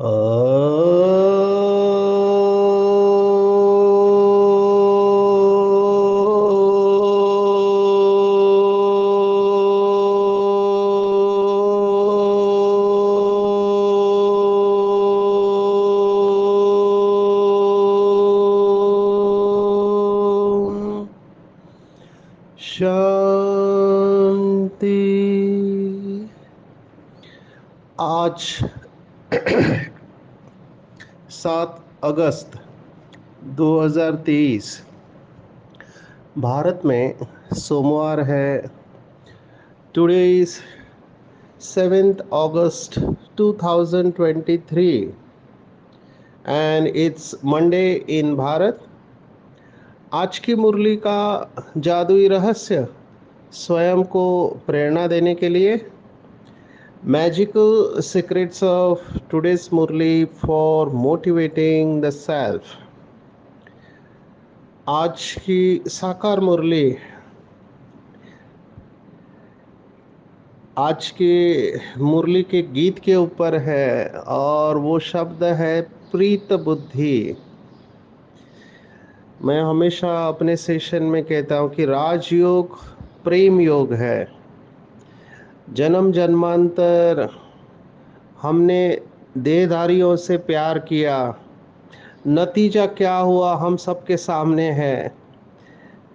शांति। आज 7 अगस्त 2023 भारत में सोमवार है। Today is 7 August 2023 and it's Monday in Bharat. आज की मुरली का जादुई रहस्य स्वयं को प्रेरणा देने के लिए magical secrets of today's Murli for motivating the self. आज की साकार मुरली आज के मुरली के गीत के ऊपर है और वो शब्द है प्रीत बुद्धि। मैं हमेशा अपने सेशन में कहता हूँ कि राजयोग प्रेम योग है। जन्म जन्मांतर हमने देहधारियों से प्यार किया, नतीजा क्या हुआ हम सबके सामने है।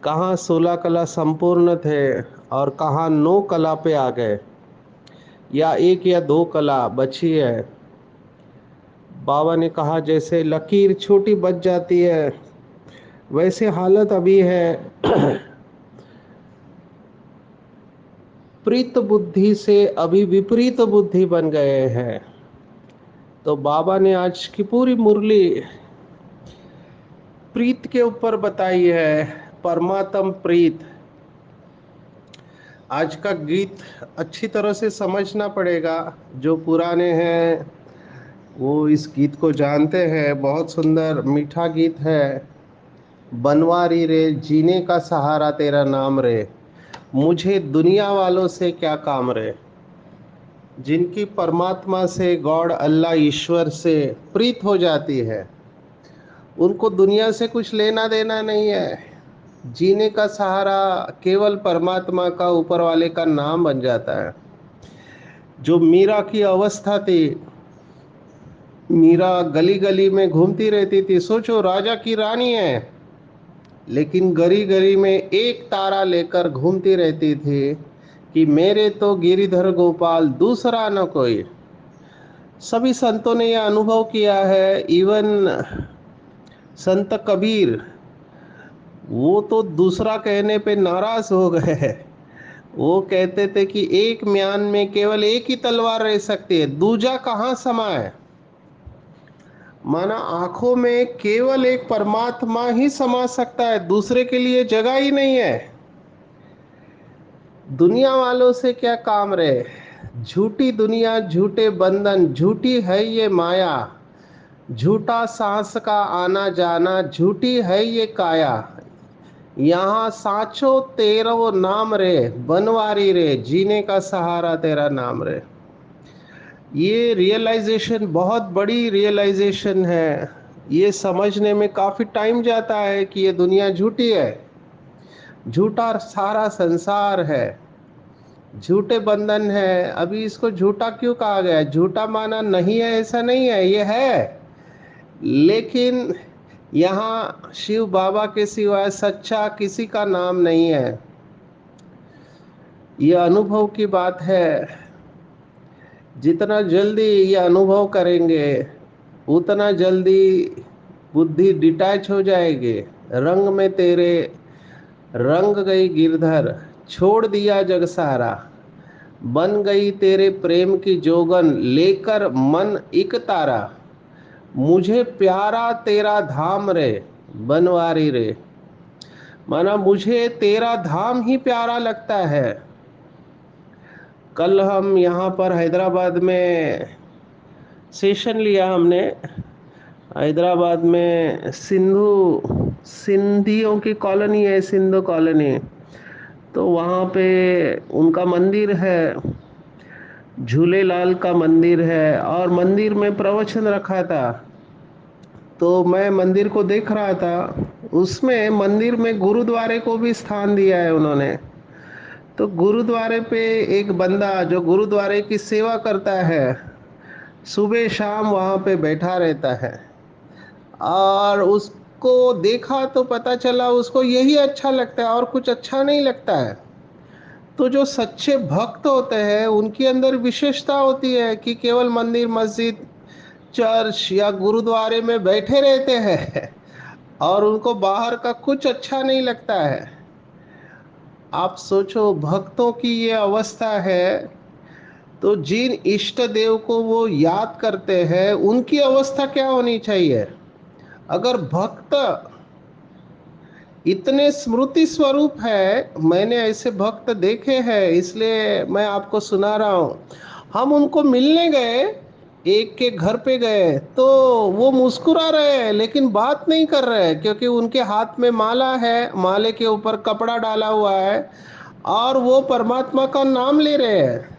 कहाँ 16 कला संपूर्ण थे और कहाँ 9 कला पे आ गए, या 1 या 2 कला बची है। बाबा ने कहा जैसे लकीर छोटी बच जाती है वैसे हालत अभी है। प्रीत बुद्धि से अभी विपरीत बुद्धि बन गए हैं। तो बाबा ने आज की पूरी मुरली प्रीत के ऊपर बताई है। परमात्म प्रीत। आज का गीत अच्छी तरह से समझना पड़ेगा। जो पुराने हैं वो इस गीत को जानते हैं। बहुत सुंदर मीठा गीत है। बनवारी रे जीने का सहारा तेरा नाम रे, मुझे दुनिया वालों से क्या काम रे। जिनकी परमात्मा से, गॉड अल्लाह ईश्वर से प्रीत हो जाती है उनको दुनिया से कुछ लेना देना नहीं है। जीने का सहारा केवल परमात्मा का, ऊपर वाले का नाम बन जाता है। जो मीरा की अवस्था थी, मीरा गली गली में घूमती रहती थी। सोचो राजा की रानी है लेकिन गली गली में एक तारा लेकर घूमती रहती थी कि मेरे तो गिरिधर गोपाल दूसरा न कोई। सभी संतों ने यह अनुभव किया है। इवन संत कबीर, वो तो दूसरा कहने पे नाराज हो गए हैं। वो कहते थे कि एक म्यान में केवल एक ही तलवार रह सकती है, दूजा कहाँ समाए। माना आंखों में केवल एक परमात्मा ही समा सकता है, दूसरे के लिए जगह ही नहीं है। दुनिया वालों से क्या काम रे। झूठी दुनिया, झूठे बंधन, झूठी है ये माया, झूठा सांस का आना जाना, झूठी है ये काया। यहाँ साचो तेरो नाम रे, बनवारी रे जीने का सहारा तेरा नाम रे। ये रियलाइजेशन बहुत बड़ी रियलाइजेशन है। ये समझने में काफी टाइम जाता है कि ये दुनिया झूठी है, झूठा सारा संसार है, झूठे बंधन है। अभी इसको झूठा क्यों कहा गया है? झूठा माना नहीं है ऐसा नहीं है, ये है। लेकिन यहाँ शिव बाबा के सिवाय सच्चा किसी का नाम नहीं है। ये अनुभव की बात है। जितना जल्दी ये अनुभव करेंगे उतना जल्दी बुद्धि डिटैच हो जाएगी। रंग में तेरे रंग गई गिरधर, छोड़ दिया जग सारा, बन गई तेरे प्रेम की जोगन, लेकर मन एक तारा। मुझे प्यारा तेरा धाम रे, बनवारी रे। माना मुझे तेरा धाम ही प्यारा लगता है। कल हम यहाँ पर हैदराबाद में सेशन लिया हमने। हैदराबाद में सिंधियों की कॉलोनी है, सिंधु कॉलोनी। तो वहाँ पे उनका मंदिर है। झूलेलाल का मंदिर है और मंदिर में प्रवचन रखा था। तो मैं मंदिर को देख रहा था, उसमें मंदिर में गुरुद्वारे को भी स्थान दिया है उन्होंने। तो गुरुद्वारे पे एक बंदा जो गुरुद्वारे की सेवा करता है, सुबह शाम वहाँ पे बैठा रहता है, और उसको देखा तो पता चला उसको यही अच्छा लगता है और कुछ अच्छा नहीं लगता है। तो जो सच्चे भक्त होते हैं उनके अंदर विशेषता होती है कि केवल मंदिर मस्जिद चर्च या गुरुद्वारे में बैठे रहते हैं और उनको बाहर का कुछ अच्छा नहीं लगता है। आप सोचो, भक्तों की ये अवस्था है, तो जिन इष्ट देव को वो याद करते हैं उनकी अवस्था क्या होनी चाहिए। अगर भक्त इतने स्मृति स्वरूप है, मैंने ऐसे भक्त देखे हैं, इसलिए मैं आपको सुना रहा हूँ। हम उनको मिलने गए, एक के घर पे गए, तो वो मुस्कुरा रहे हैं लेकिन बात नहीं कर रहे हैं, क्योंकि उनके हाथ में माला है, माले के ऊपर कपड़ा डाला हुआ है और वो परमात्मा का नाम ले रहे हैं।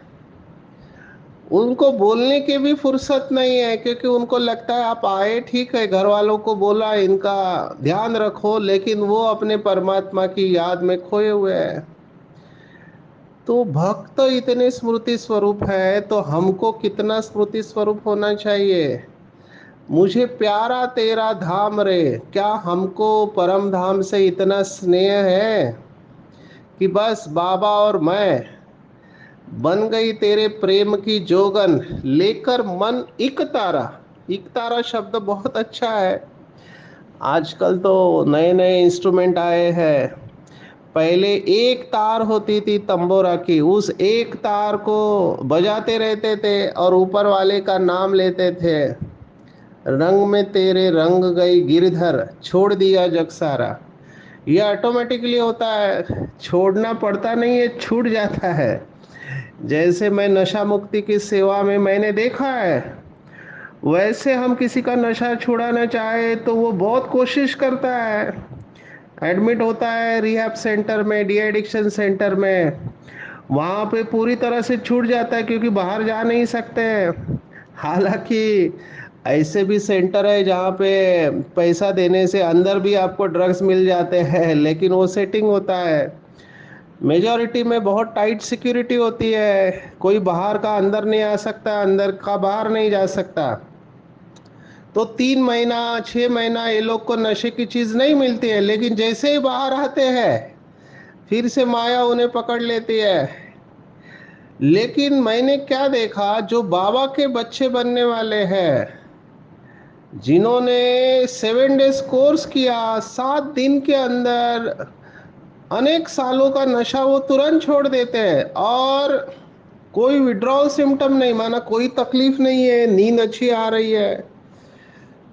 उनको बोलने की भी फुर्सत नहीं है, क्योंकि उनको लगता है आप आए ठीक है, घर वालों को बोला इनका ध्यान रखो, लेकिन वो अपने परमात्मा की याद में खोए हुए हैं। तो भक्त इतने स्मृति स्वरूप है, तो हमको कितना स्मृति स्वरूप होना चाहिए। मुझे प्यारा तेरा धाम रे, क्या हमको परम धाम से इतना स्नेह है कि बस बाबा और मैं बन गई तेरे प्रेम की जोगन, लेकर मन एक तारा। एक तारा शब्द बहुत अच्छा है। आजकल तो नए नए इंस्ट्रूमेंट आए हैं। पहले एक तार होती थी तंबोरा की, उस एक तार को बजाते रहते थे और ऊपर वाले का नाम लेते थे। रंग में तेरे रंग गई गिरधर, छोड़ दिया जग सारा। ये ऑटोमेटिकली होता है, छोड़ना पड़ता नहीं है, छूट जाता है। जैसे मैं नशा मुक्ति की सेवा में मैंने देखा है, वैसे हम किसी का नशा छुड़ाना चाहे तो वो बहुत कोशिश करता है, एडमिट होता है रिहैब सेंटर में, डी एडिक्शन सेंटर में, वहाँ पे पूरी तरह से छूट जाता है क्योंकि बाहर जा नहीं सकते हैं। हालांकि ऐसे भी सेंटर है जहाँ पे पैसा देने से अंदर भी आपको ड्रग्स मिल जाते हैं, लेकिन वो सेटिंग होता है। मेजॉरिटी में बहुत टाइट सिक्योरिटी होती है, कोई बाहर का अंदर नहीं आ सकता, अंदर का बाहर नहीं जा सकता। तो 3 महीना 6 महीना ये लोग को नशे की चीज नहीं मिलती है, लेकिन जैसे ही बाहर आते हैं फिर से माया उन्हें पकड़ लेती है। लेकिन मैंने क्या देखा, जो बाबा के बच्चे बनने वाले हैं, जिन्होंने 7 डेज कोर्स किया, 7 दिन के अंदर अनेक सालों का नशा वो तुरंत छोड़ देते हैं और कोई विड्रॉल सिम्टम नहीं, माना कोई तकलीफ नहीं है, नींद अच्छी आ रही है।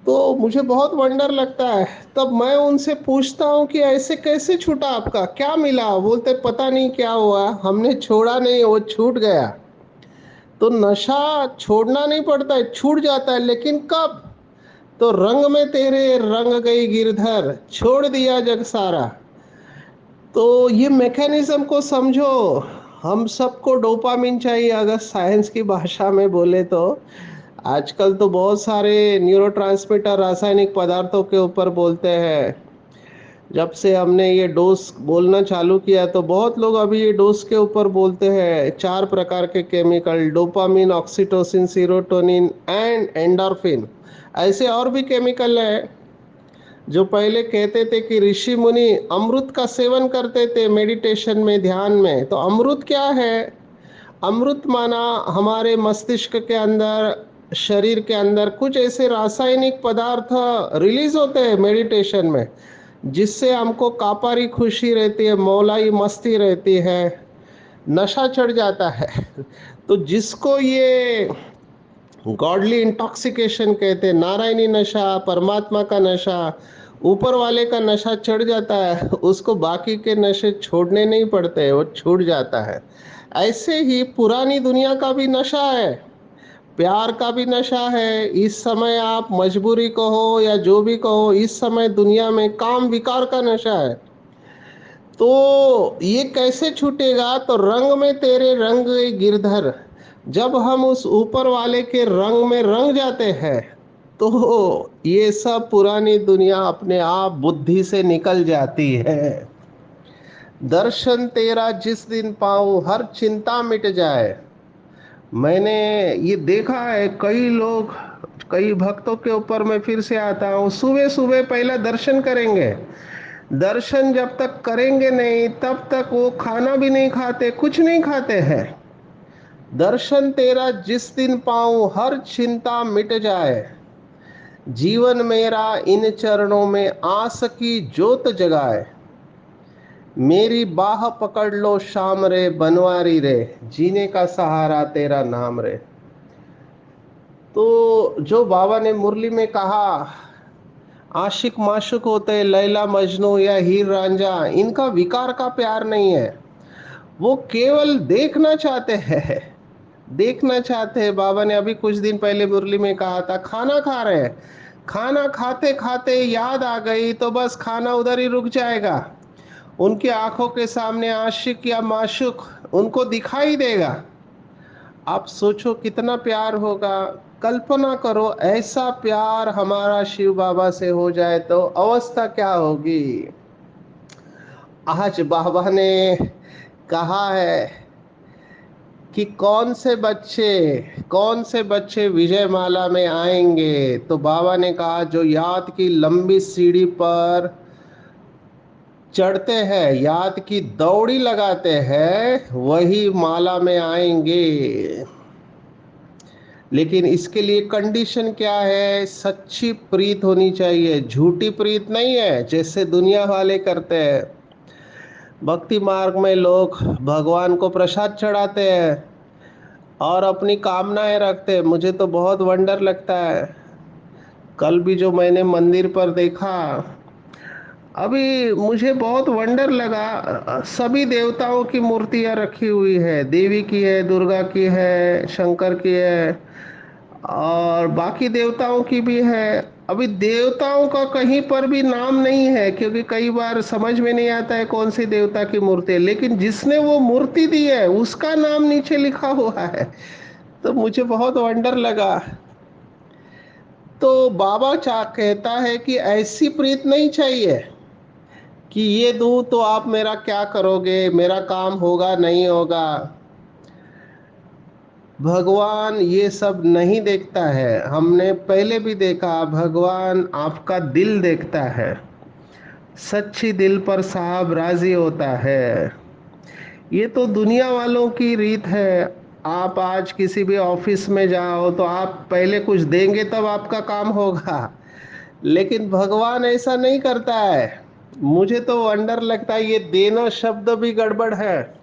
तो मुझे बहुत वंडर लगता है। तब मैं उनसे पूछता हूँ कि ऐसे कैसे छूटा, आपका क्या मिला। बोलते पता नहीं क्या हुआ, हमने छोड़ा नहीं, वो छूट गया। तो नशा छोड़ना नहीं पड़ता है, छूट जाता है, लेकिन कब। तो रंग में तेरे रंग गई गिरधर, छोड़ दिया जग सारा। तो ये मैकेनिज्म को समझो। हम सबको डोपामिन चाहिए, अगर साइंस की भाषा में बोले तो। आजकल तो बहुत सारे न्यूरोट्रांसमीटर रासायनिक पदार्थों के ऊपर बोलते हैं। जब से हमने ये डोज बोलना चालू किया तो बहुत लोग अभी ये डोज के ऊपर बोलते हैं। 4 प्रकार के chemical, dopamine, oxytocin, serotonin and endorphin. ऐसे और भी केमिकल है। जो पहले कहते थे कि ऋषि मुनि अमृत का सेवन करते थे मेडिटेशन में, ध्यान में, तो अमृत क्या है। अमृत माना हमारे मस्तिष्क के अंदर, शरीर के अंदर कुछ ऐसे रासायनिक पदार्थ रिलीज होते हैं मेडिटेशन में, जिससे हमको कापारी खुशी रहती है, मौलाई मस्ती रहती है, नशा चढ़ जाता है। तो जिसको ये गॉडली इंटॉक्सिकेशन कहते हैं, नारायणी नशा, परमात्मा का नशा, ऊपर वाले का नशा चढ़ जाता है, उसको बाकी के नशे छोड़ने नहीं पड़ते, वो छूट जाता है। ऐसे ही पुरानी दुनिया का भी नशा है, प्यार का भी नशा है। इस समय आप मजबूरी कहो या जो भी कहो, इस समय दुनिया में काम विकार का नशा है। तो ये कैसे छूटेगा, तो रंग में तेरे रंग गई गिरधर, जब हम उस ऊपर वाले के रंग में रंग जाते हैं तो ये सब पुरानी दुनिया अपने आप बुद्धि से निकल जाती है। दर्शन तेरा जिस दिन पाऊं हर चिंता मिट जाए। मैंने ये देखा है, कई लोग, कई भक्तों के ऊपर मैं फिर से आता हूँ, सुबह सुबह पहला दर्शन करेंगे। दर्शन जब तक करेंगे नहीं तब तक वो खाना भी नहीं खाते, कुछ नहीं खाते हैं। दर्शन तेरा जिस दिन पाऊं हर चिंता मिट जाए। जीवन मेरा इन चरणों में आस की ज्योत जगाए। मेरी बाह पकड़ लो शाम रे बनवारी रे, जीने का सहारा तेरा नाम रे। तो जो बाबा ने मुरली में कहा, आशिक माशुक होते हैं, लैला मजनू या हीर रांझा, इनका विकार का प्यार नहीं है, वो केवल देखना चाहते हैं। देखना चाहते हैं। बाबा ने अभी कुछ दिन पहले मुरली में कहा था, खाना खा रहे हैं, खाना खाते खाते याद आ गई तो बस खाना उधर ही रुक जाएगा। उनकी आंखों के सामने आशिक या माशुक उनको दिखाई देगा। आप सोचो कितना प्यार होगा। कल्पना करो ऐसा प्यार हमारा शिव बाबा से हो जाए तो अवस्था क्या होगी। आज बाबा ने कहा है कि कौन से बच्चे विजय माला में आएंगे। तो बाबा ने कहा, जो याद की लंबी सीढ़ी पर चढ़ते हैं, याद की दौड़ी लगाते हैं, वही माला में आएंगे। लेकिन इसके लिए कंडीशन क्या है? सच्ची प्रीत होनी चाहिए, झूठी प्रीत नहीं है जैसे दुनिया वाले करते हैं। भक्ति मार्ग में लोग भगवान को प्रसाद चढ़ाते हैं और अपनी कामनाएं रखते हैं। मुझे तो बहुत वंडर लगता है। कल भी जो मैंने मंदिर पर देखा, अभी मुझे बहुत वंडर लगा। सभी देवताओं की मूर्तियां रखी हुई है, देवी की है, दुर्गा की है, शंकर की है और बाकी देवताओं की भी है। अभी देवताओं का कहीं पर भी नाम नहीं है, क्योंकि कई बार समझ में नहीं आता है कौन सी देवता की मूर्ति है, लेकिन जिसने वो मूर्ति दी है उसका नाम नीचे लिखा हुआ है। तो मुझे बहुत वंडर लगा। तो बाबा चाह कहता है कि ऐसी प्रीत नहीं चाहिए कि ये दूं तो आप मेरा क्या करोगे, मेरा काम होगा नहीं होगा। भगवान ये सब नहीं देखता है। हमने पहले भी देखा, भगवान आपका दिल देखता है। सच्ची दिल पर साहब राजी होता है। ये तो दुनिया वालों की रीत है। आप आज किसी भी ऑफिस में जाओ तो आप पहले कुछ देंगे तब आपका काम होगा, लेकिन भगवान ऐसा नहीं करता है। मुझे तो वंडर लगता है, ये देना शब्द भी गड़बड़ है।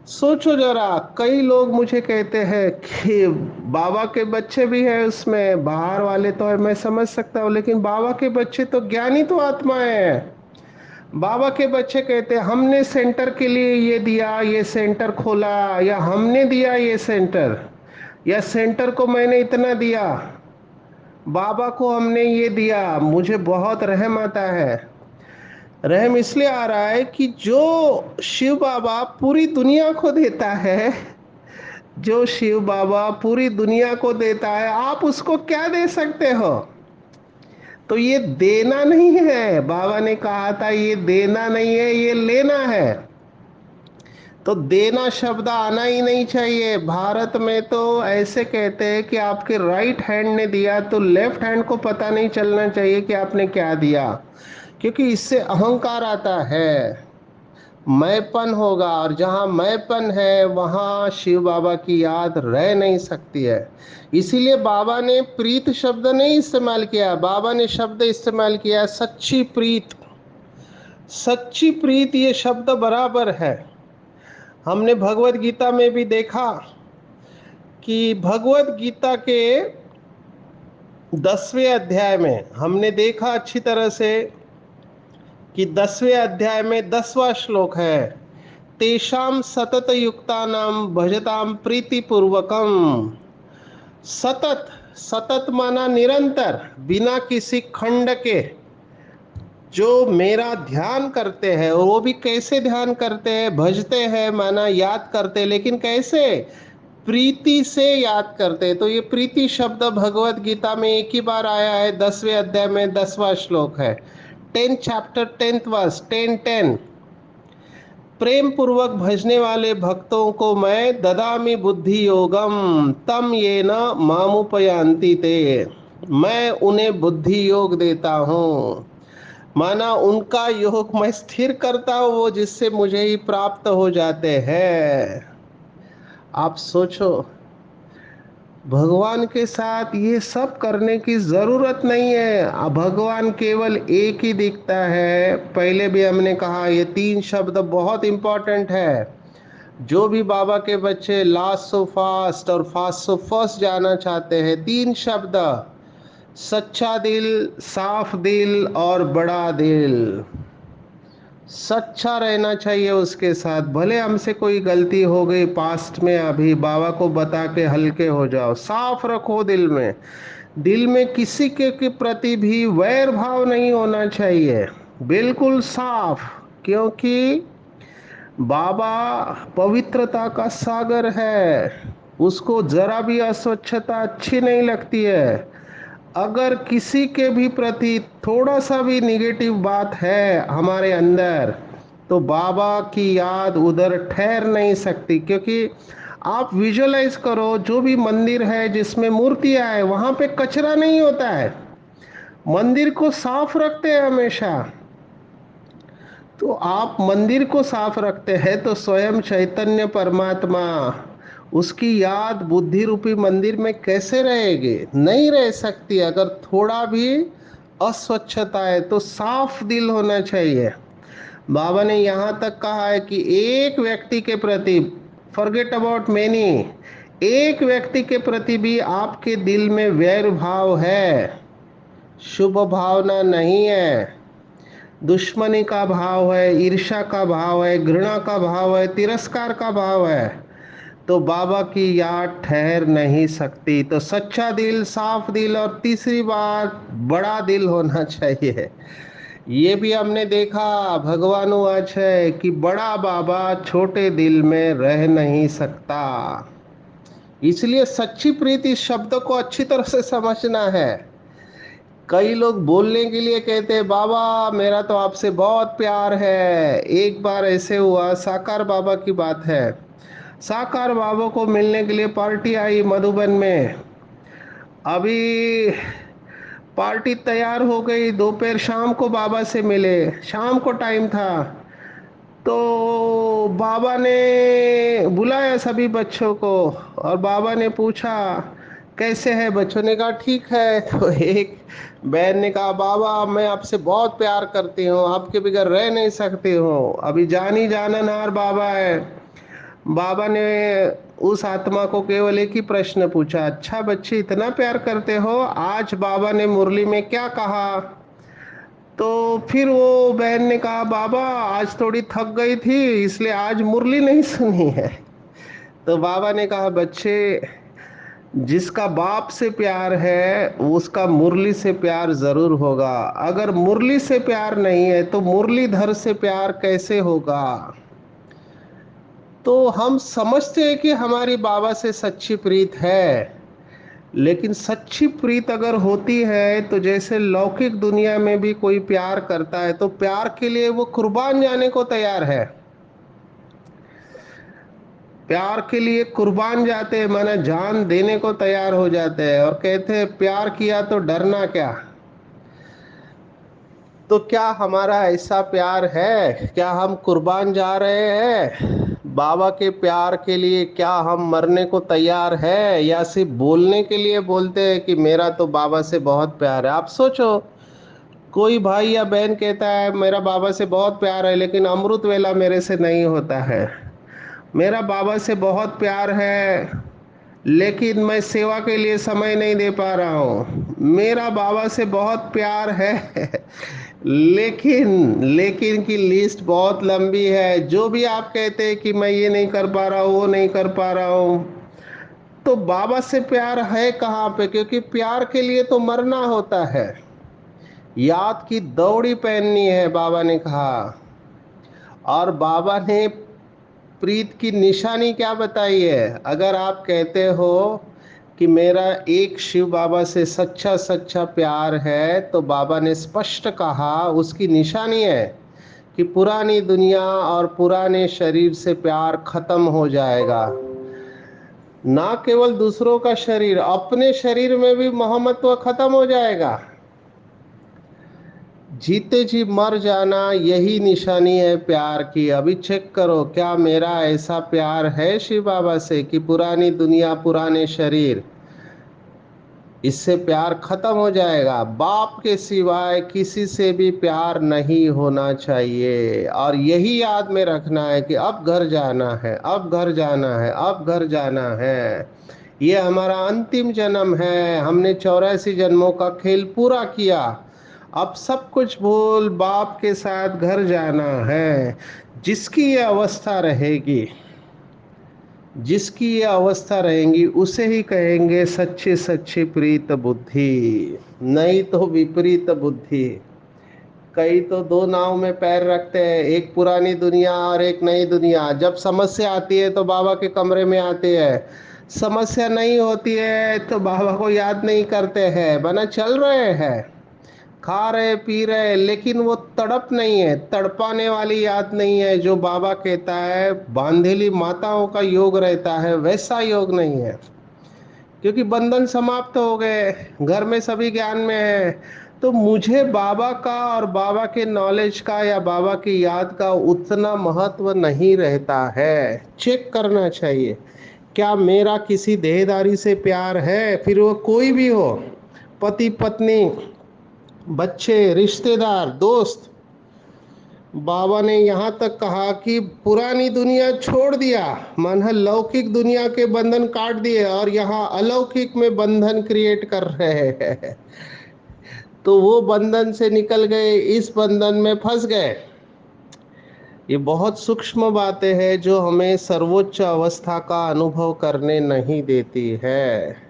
सोचो जरा, कई लोग मुझे कहते हैं कि बाबा के बच्चे भी है उसमें, बाहर वाले तो है, मैं समझ सकता हूँ, लेकिन बाबा के बच्चे तो ज्ञानी तो आत्माएं हैं। बाबा के बच्चे कहते हैं, हमने सेंटर के लिए ये दिया, ये सेंटर खोला, या हमने दिया ये सेंटर, या सेंटर को मैंने इतना दिया, बाबा को हमने ये दिया। मुझे बहुत रहम आता है। रहम इसलिए आ रहा है कि जो शिव बाबा पूरी दुनिया को देता है, जो शिव बाबा पूरी दुनिया को देता है, आप उसको क्या दे सकते हो? तो ये देना नहीं है। बाबा ने कहा था ये देना नहीं है, ये लेना है। तो देना शब्द आना ही नहीं चाहिए। भारत में तो ऐसे कहते हैं कि आपके राइट हैंड ने दिया तो लेफ्ट हैंड को पता नहीं चलना चाहिए कि आपने क्या दिया, क्योंकि इससे अहंकार आता है, मैंपन होगा, और जहाँ मैंपन है वहाँ शिव बाबा की याद रह नहीं सकती है। इसीलिए बाबा ने प्रीत शब्द नहीं इस्तेमाल किया, बाबा ने शब्द इस्तेमाल किया सच्ची प्रीत। सच्ची प्रीत ये शब्द बराबर है। हमने भगवत गीता में भी देखा कि भगवत गीता के 10वें अध्याय में हमने देखा अच्छी तरह से कि 10वें अध्याय में 10वां श्लोक है, तेषाम सतत युक्तानाम भजताम प्रीति पूर्वकम। सतत, सतत माना निरंतर, बिना किसी खंड के जो मेरा ध्यान करते हैं, और वो भी कैसे ध्यान करते हैं? भजते हैं माना याद करते हैं, लेकिन कैसे? प्रीति से याद करते हैं। तो ये प्रीति शब्द भगवत गीता में एक ही बार आया है, 10वें अध्याय में 10वां श्लोक है, 10 चैप्टर 10th वर्स 10:10। प्रेम पूर्वक भजने वाले भक्तों को मैं ददामि बुद्धि योगम तम ये न मामुपयांति ते। मैं उन्हें बुद्धि योग देता हूँ, माना उनका योग मैं स्थिर करता हूँ, वो जिससे मुझे ही प्राप्त हो जाते हैं। आप सोचो, भगवान के साथ ये सब करने की जरूरत नहीं है। भगवान केवल एक ही दिखता है। पहले भी हमने कहा ये 3 शब्द बहुत इंपॉर्टेंट है। जो भी बाबा के बच्चे लास्ट सो फास्ट और फास्ट सो फर्स्ट जाना चाहते हैं, 3 शब्द, सच्चा दिल, साफ दिल और बड़ा दिल। सच्चा रहना चाहिए उसके साथ। भले हमसे कोई गलती हो गई पास्ट में, अभी बाबा को बता के हल्के हो जाओ। साफ रखो दिल में। दिल में किसी के प्रति भी वैर भाव नहीं होना चाहिए, बिल्कुल साफ। क्योंकि बाबा पवित्रता का सागर है, उसको जरा भी अस्वच्छता अच्छी नहीं लगती है। अगर किसी के भी प्रति थोड़ा सा भी निगेटिव बात है हमारे अंदर, तो बाबा की याद उधर ठहर नहीं सकती। क्योंकि आप विजुअलाइज करो, जो भी मंदिर है जिसमें मूर्तियां है, वहां पे कचरा नहीं होता है, मंदिर को साफ रखते हैं हमेशा। तो आप मंदिर को साफ रखते हैं तो स्वयं चैतन्य परमात्मा, उसकी याद बुद्धि रूपी मंदिर में कैसे रहेगी? नहीं रह सकती। अगर थोड़ा भी अस्वच्छता है तो साफ दिल होना चाहिए। बाबा ने यहाँ तक कहा है कि एक व्यक्ति के प्रति, फॉरगेट अबाउट मेनी, एक व्यक्ति के प्रति भी आपके दिल में वैर भाव है, शुभ भावना नहीं है, दुश्मनी का भाव है, ईर्ष्या का भाव है, घृणा का भाव है, तिरस्कार का भाव है, तो बाबा की याद ठहर नहीं सकती। तो सच्चा दिल, साफ दिल, और तीसरी बात बड़ा दिल होना चाहिए। ये भी हमने देखा, भगवानुवाच है कि बड़ा बाबा छोटे दिल में रह नहीं सकता। इसलिए सच्ची प्रीति इस शब्द को अच्छी तरह से समझना है। कई लोग बोलने के लिए कहते हैं बाबा मेरा तो आपसे बहुत प्यार है। एक बार ऐसे हुआ, साकार बाबा की बात है। साकार बाबा को मिलने के लिए पार्टी आई मधुबन में। अभी पार्टी तैयार हो गई, दोपहर शाम को बाबा से मिले, शाम को टाइम था। तो बाबा ने बुलाया सभी बच्चों को और बाबा ने पूछा कैसे है? बच्चों ने कहा ठीक है। तो एक बहन ने कहा बाबा मैं आपसे बहुत प्यार करती हूँ, आपके बगैर रह नहीं सकती हूँ। अभी जानी जाननहार बाबा है। बाबा ने उस आत्मा को केवल एक ही प्रश्न पूछा, अच्छा बच्चे इतना प्यार करते हो, आज बाबा ने मुरली में क्या कहा? तो फिर वो बहन ने कहा बाबा आज थोड़ी थक गई थी इसलिए आज मुरली नहीं सुनी है। तो बाबा ने कहा बच्चे, जिसका बाप से प्यार है उसका मुरली से प्यार जरूर होगा। अगर मुरली से प्यार नहीं है तो मुरलीधर से प्यार कैसे होगा? तो हम समझते हैं कि हमारी बाबा से सच्ची प्रीत है, लेकिन सच्ची प्रीत अगर होती है तो जैसे लौकिक दुनिया में भी कोई प्यार करता है तो प्यार के लिए वो कुर्बान जाने को तैयार है। प्यार के लिए कुर्बान जाते हैं, माना जान देने को तैयार हो जाते हैं और कहते हैं प्यार किया तो डरना क्या। तो क्या हमारा ऐसा प्यार है? क्या हम कुर्बान जा रहे हैं बाबा के प्यार के लिए? क्या हम मरने को तैयार है, या सिर्फ बोलने के लिए बोलते हैं कि मेरा तो बाबा से बहुत प्यार है? आप सोचो, कोई भाई या बहन कहता है मेरा बाबा से बहुत प्यार है लेकिन अमृत वेला मेरे से नहीं होता है। मेरा बाबा से बहुत प्यार है लेकिन मैं सेवा के लिए समय नहीं दे पा रहा हूँ। मेरा बाबा से बहुत प्यार है लेकिन की लिस्ट बहुत लंबी है। जो भी आप कहते हैं कि मैं ये नहीं कर पा रहा हूँ, वो नहीं कर पा रहा हूँ, तो बाबा से प्यार है कहाँ पे? क्योंकि प्यार के लिए तो मरना होता है, याद की दौड़ी पहननी है, बाबा ने कहा। और बाबा ने प्रीत की निशानी क्या बताइए? अगर आप कहते हो कि मेरा एक शिव बाबा से सच्चा सच्चा प्यार है, तो बाबा ने स्पष्ट कहा उसकी निशानी है कि पुरानी दुनिया और पुराने शरीर से प्यार खत्म हो जाएगा। ना केवल दूसरों का शरीर, अपने शरीर में भी मोहम्मत्व खत्म हो जाएगा। जीते जी मर जाना यही निशानी है प्यार की। अभी चेक करो, क्या मेरा ऐसा प्यार है शिव बाबा से कि पुरानी दुनिया पुराने शरीर, इससे प्यार खत्म हो जाएगा। बाप के सिवाय किसी से भी प्यार नहीं होना चाहिए। और यही याद में रखना है कि अब घर जाना है, अब घर जाना है, अब घर जाना है। ये हमारा अंतिम जन्म है। हमने 84 जन्मों का खेल पूरा किया। अब सब कुछ भूल बाप के साथ घर जाना है। जिसकी ये अवस्था रहेगी, जिसकी ये अवस्था रहेंगी, उसे ही कहेंगे सच्ची सच्ची प्रीत बुद्धि, नहीं तो विपरीत बुद्धि। कई तो दो नाव में पैर रखते हैं, एक पुरानी दुनिया और एक नई दुनिया। जब समस्या आती है तो बाबा के कमरे में आते हैं, समस्या नहीं होती है तो बाबा को याद नहीं करते हैं। बना चल रहे हैं, खा रहे पी रहे, लेकिन वो तड़प नहीं है, तड़पाने वाली याद नहीं है। जो बाबा कहता है बांधेली माताओं का योग रहता है, वैसा योग नहीं है। क्योंकि बंधन समाप्त हो गए, घर में सभी ज्ञान में है। तो मुझे बाबा का और बाबा के नॉलेज का या बाबा की याद का उतना महत्व नहीं रहता है। चेक करना चाहिए, क्या मेरा किसी देहदारी से प्यार है, फिर वो कोई भी हो, पति पत्नी, बच्चे, रिश्तेदार, दोस्त। बाबा ने यहाँ तक कहा कि पुरानी दुनिया छोड़ दिया, मन लौकिक दुनिया के बंधन काट दिए और यहाँ अलौकिक में बंधन क्रिएट कर रहे हैं। तो वो बंधन से निकल गए, इस बंधन में फंस गए। ये बहुत सूक्ष्म बातें हैं जो हमें सर्वोच्च अवस्था का अनुभव करने नहीं देती है।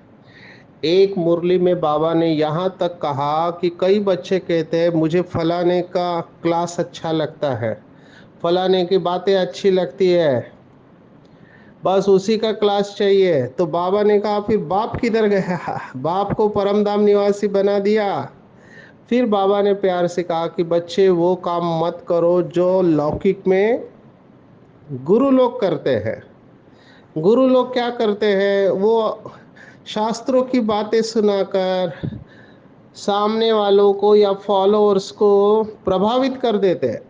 एक मुरली में बाबा ने यहाँ तक कहा कि कई बच्चे कहते हैं मुझे फलाने का क्लास अच्छा लगता है, फलाने की बातें अच्छी लगती है, बस उसी का क्लास चाहिए। तो बाबा ने कहा फिर बाप किधर गया? बाप को परमधाम निवासी बना दिया। फिर बाबा ने प्यार से कहा कि बच्चे वो काम मत करो जो लौकिक में गुरु लोग करते हैं। गुरु लोग क्या करते हैं, वो शास्त्रों की बातें सुनाकर सामने वालों को या फॉलोअर्स को प्रभावित कर देते हैं।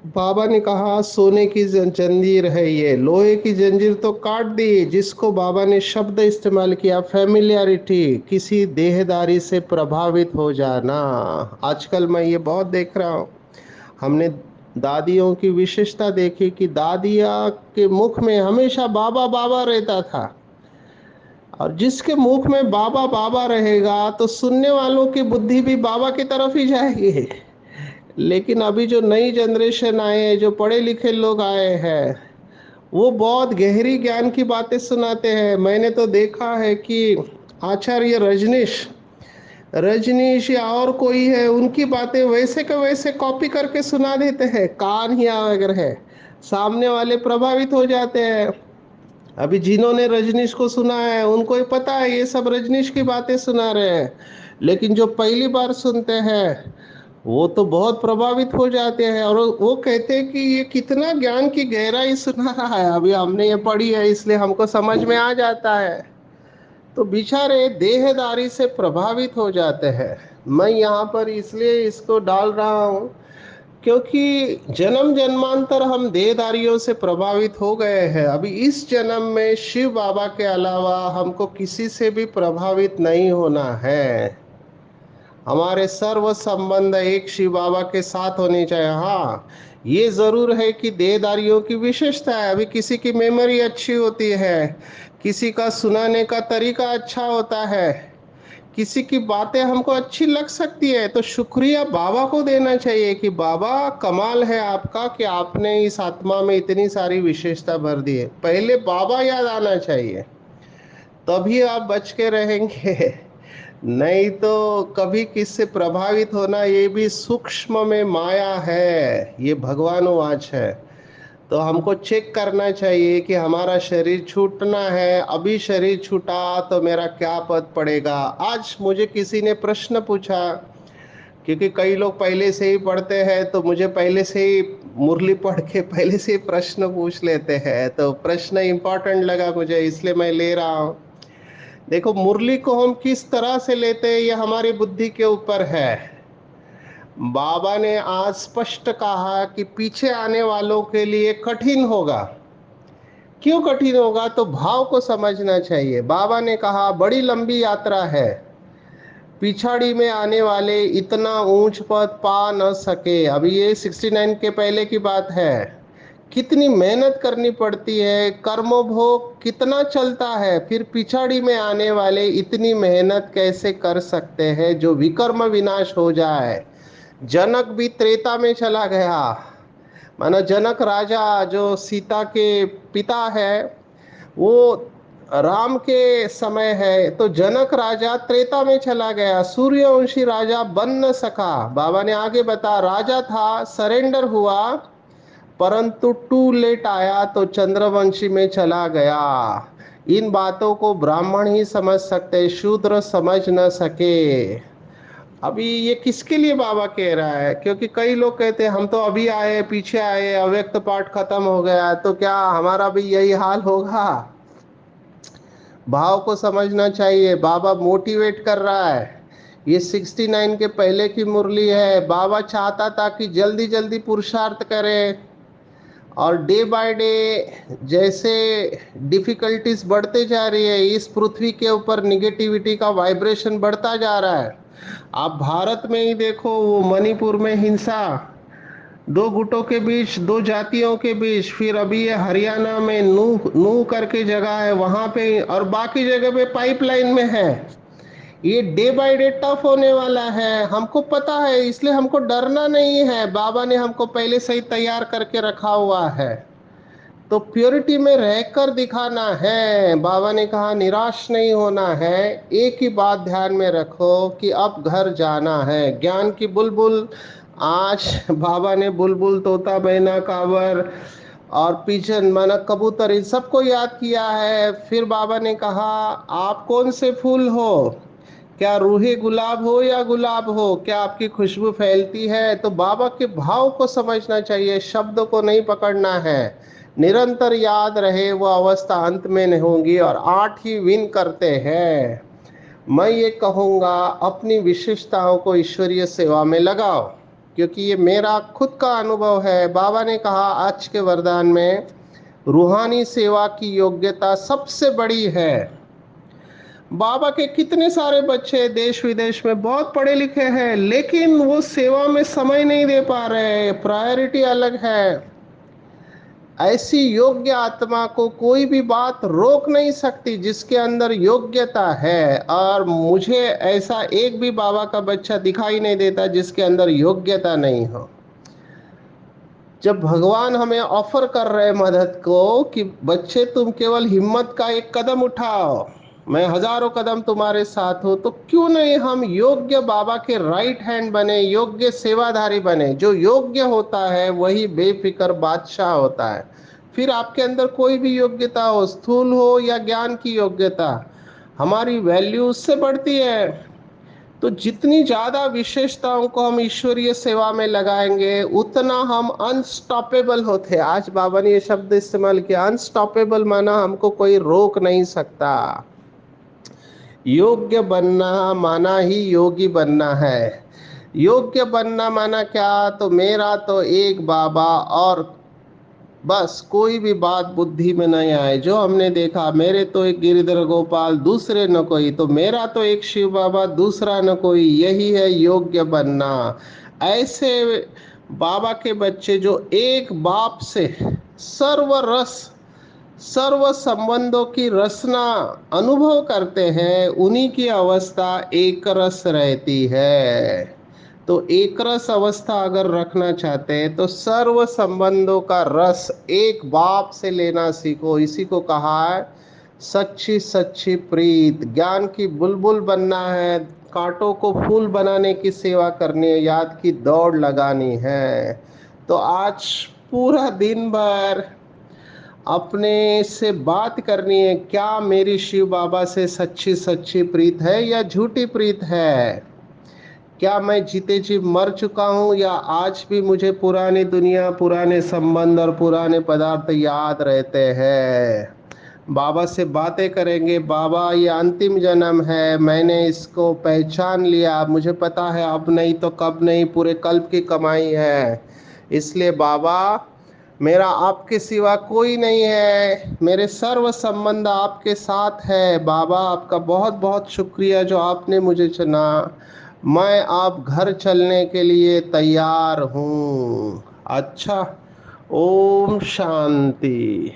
बाबा ने कहा सोने की जंजीर है ये, लोहे की जंजीर तो काट दी। जिसको बाबा ने शब्द इस्तेमाल किया फैमिलियरिटी, किसी देहदारी से प्रभावित हो जाना। आजकल मैं ये बहुत देख रहा हूँ। हमने दादियों की विशेषता देखी कि दादिया के मुख में हमेशा बाबा बाबा रहता था। और जिसके मुख में बाबा बाबा रहेगा तो सुनने वालों की बुद्धि भी बाबा की तरफ ही जाएगी। लेकिन अभी जो नई जनरेशन आए हैं, जो पढ़े लिखे लोग आए हैं, वो बहुत गहरी ज्ञान की बातें सुनाते हैं। मैंने तो देखा है कि आचार्य रजनीश रजनीश या और कोई है, उनकी बातें वैसे के वैसे कॉपी करके सुना देते हैं। कान ही अगर है, सामने वाले प्रभावित हो जाते हैं। अभी जिन्होंने रजनीश को सुना है उनको ही पता है ये सब रजनीश की बातें सुना रहे हैं। लेकिन जो पहली बार सुनते हैं वो तो बहुत प्रभावित हो जाते हैं और वो कहते हैं कि ये कितना ज्ञान की गहराई सुना रहा है। अभी हमने ये पढ़ी है इसलिए हमको समझ में आ जाता है। तो बेचारे देहदारी से प्रभावित हो जाते हैं। मैं यहाँ पर इसलिए इसको डाल रहा हूँ क्योंकि जन्म जन्मांतर हम देहदारियों से प्रभावित हो गए हैं। अभी इस जन्म में शिव बाबा के अलावा हमको किसी से भी प्रभावित नहीं होना है। हमारे सर्व संबंध एक शिव बाबा के साथ होने चाहिए। हाँ, ये जरूर है कि देहदारियों की विशेषता है। अभी किसी की मेमोरी अच्छी होती है, किसी का सुनाने का तरीका अच्छा होता है, किसी की बातें हमको अच्छी लग सकती है, तो शुक्रिया बाबा को देना चाहिए कि बाबा कमाल है आपका कि आपने इस आत्मा में इतनी सारी विशेषता भर दी है। पहले बाबा याद आना चाहिए, तभी आप बच के रहेंगे। नहीं तो कभी किससे प्रभावित होना ये भी सूक्ष्म में माया है, ये भगवान वाच है। तो हमको चेक करना चाहिए कि हमारा शरीर छूटना है, अभी शरीर छूटा तो मेरा क्या पद पड़ेगा। आज मुझे किसी ने प्रश्न पूछा, क्योंकि कई लोग पहले से ही पढ़ते हैं, तो मुझे पहले से ही मुरली पढ़ के पहले से ही प्रश्न पूछ लेते हैं, तो प्रश्न इंपॉर्टेंट लगा मुझे, इसलिए मैं ले रहा हूँ। देखो, मुरली को हम किस तरह से लेते हैं, ये हमारी बुद्धि के ऊपर है। बाबा ने आज स्पष्ट कहा कि पीछे आने वालों के लिए कठिन होगा। क्यों कठिन होगा? तो भाव को समझना चाहिए। बाबा ने कहा बड़ी लंबी यात्रा है, पिछाड़ी में आने वाले इतना ऊंच पद पा न सके। अभी ये 69 के पहले की बात है। कितनी मेहनत करनी पड़ती है, कर्मभोग कितना चलता है, फिर पिछाड़ी में आने वाले इतनी मेहनत कैसे कर सकते हैं जो विकर्म विनाश हो जाए। जनक भी त्रेता में चला गया, माना जनक राजा जो सीता के पिता है, वो राम के समय है, तो जनक राजा त्रेता में चला गया, सूर्यवंशी राजा बन न सका। बाबा ने आगे बता, राजा था, सरेंडर हुआ, परंतु टू लेट आया तो चंद्रवंशी में चला गया। इन बातों को ब्राह्मण ही समझ सकते, शूद्र समझ न सके। अभी ये किसके लिए बाबा कह रहा है? क्योंकि कई लोग कहते हैं हम तो अभी आए, पीछे आए, अव्यक्त पाठ खत्म हो गया, तो क्या हमारा भी यही हाल होगा? भाव को समझना चाहिए। बाबा मोटिवेट कर रहा है। ये 69 के पहले की मुरली है। बाबा चाहता था कि जल्दी जल्दी पुरुषार्थ करें, और डे बाय डे जैसे डिफिकल्टीज बढ़ते जा रही है, इस पृथ्वी के ऊपर निगेटिविटी का वाइब्रेशन बढ़ता जा रहा है। आप भारत में ही देखो, वो मणिपुर में हिंसा, दो गुटों के बीच, दो जातियों के बीच, फिर अभी ये हरियाणा में नूह नूह करके जगह है वहां पे, और बाकी जगह पे पाइपलाइन में है। ये डे बाय डे टफ होने वाला है, हमको पता है, इसलिए हमको डरना नहीं है। बाबा ने हमको पहले से ही तैयार करके रखा हुआ है, तो प्योरिटी में रहकर दिखाना है। बाबा ने कहा निराश नहीं होना है। एक ही बात ध्यान में रखो कि अब घर जाना है। ज्ञान की बुलबुल, आज बाबा ने बुलबुल, तोता, मैना, काबर और पिजन माना कबूतर, इन सबको याद किया है। फिर बाबा ने कहा आप कौन से फूल हो, क्या रूहे गुलाब हो या गुलाब हो, क्या आपकी खुशबू फैलती है? तो बाबा के भाव को समझना चाहिए, शब्द को नहीं पकड़ना है। निरंतर याद रहे वो अवस्था अंत में नहीं होगी, और 8 ही विन करते हैं। मैं ये कहूँगा अपनी विशेषताओं को ईश्वरीय सेवा में लगाओ, क्योंकि ये मेरा खुद का अनुभव है। बाबा ने कहा आज के वरदान में रूहानी सेवा की योग्यता सबसे बड़ी है। बाबा के कितने सारे बच्चे देश विदेश में बहुत पढ़े लिखे हैं, लेकिन वो सेवा में समय नहीं दे पा रहे, प्रायोरिटी अलग है। ऐसी योग्य आत्मा को कोई भी बात रोक नहीं सकती जिसके अंदर योग्यता है, और मुझे ऐसा एक भी बाबा का बच्चा दिखाई नहीं देता जिसके अंदर योग्यता नहीं हो। जब भगवान हमें ऑफर कर रहे मदद को कि बच्चे तुम केवल हिम्मत का एक कदम उठाओ, मैं हजारों कदम तुम्हारे साथ हूं, तो क्यों नहीं हम योग्य बाबा के राइट हैंड बने, योग्य सेवाधारी बने। जो योग्य होता है वही बेफिक्र बादशाह होता है। फिर आपके अंदर कोई भी योग्यता हो, स्थूल हो या ज्ञान की योग्यता, हमारी वैल्यू उससे बढ़ती है। तो जितनी ज्यादा विशेषताओं को हम ईश्वरीय सेवा में लगाएंगे, उतना हम अनस्टॉपेबल होते हैं। आज बाबा ने ये शब्द इस्तेमाल किया, अनस्टॉपेबल, माना हमको कोई रोक नहीं सकता। योग्य बनना माना ही योगी बनना है। योग्य बनना माना क्या? तो मेरा तो एक बाबा, और बस कोई भी बात बुद्धि में नहीं आए। जो हमने देखा, मेरे तो एक गिरिधर गोपाल, दूसरे न कोई, तो मेरा तो एक शिव बाबा, दूसरा न कोई, यही है योग्य बनना। ऐसे बाबा के बच्चे जो एक बाप से सर्व रस, सर्व संबंधों की रसना अनुभव करते हैं, उन्हीं की अवस्था एक रस रहती है। तो एक रस अवस्था अगर रखना चाहते हैं तो सर्व संबंधों का रस एक बाप से लेना सीखो। इसी को कहा है सच्ची सच्ची प्रीत। ज्ञान की बुलबुल बनना है, कांटों को फूल बनाने की सेवा करनी है, याद की दौड़ लगानी है। तो आज पूरा दिन भर अपने से बात करनी है, क्या मेरी शिव बाबा से सच्ची सच्ची प्रीत है या झूठी प्रीत है? क्या मैं जीते जी मर चुका हूँ या आज भी मुझे पुरानी दुनिया, पुराने संबंध और पुराने पदार्थ याद रहते हैं? बाबा से बातें करेंगे, बाबा ये अंतिम जन्म है, मैंने इसको पहचान लिया, मुझे पता है अब नहीं तो कब नहीं, पूरे कल्प की कमाई है। इसलिए बाबा, मेरा आपके सिवा कोई नहीं है, मेरे सर्व संबंध आपके साथ है। बाबा आपका बहुत बहुत शुक्रिया जो आपने मुझे चुना। मैं आप घर चलने के लिए तैयार हूँ। अच्छा, ओम शांति।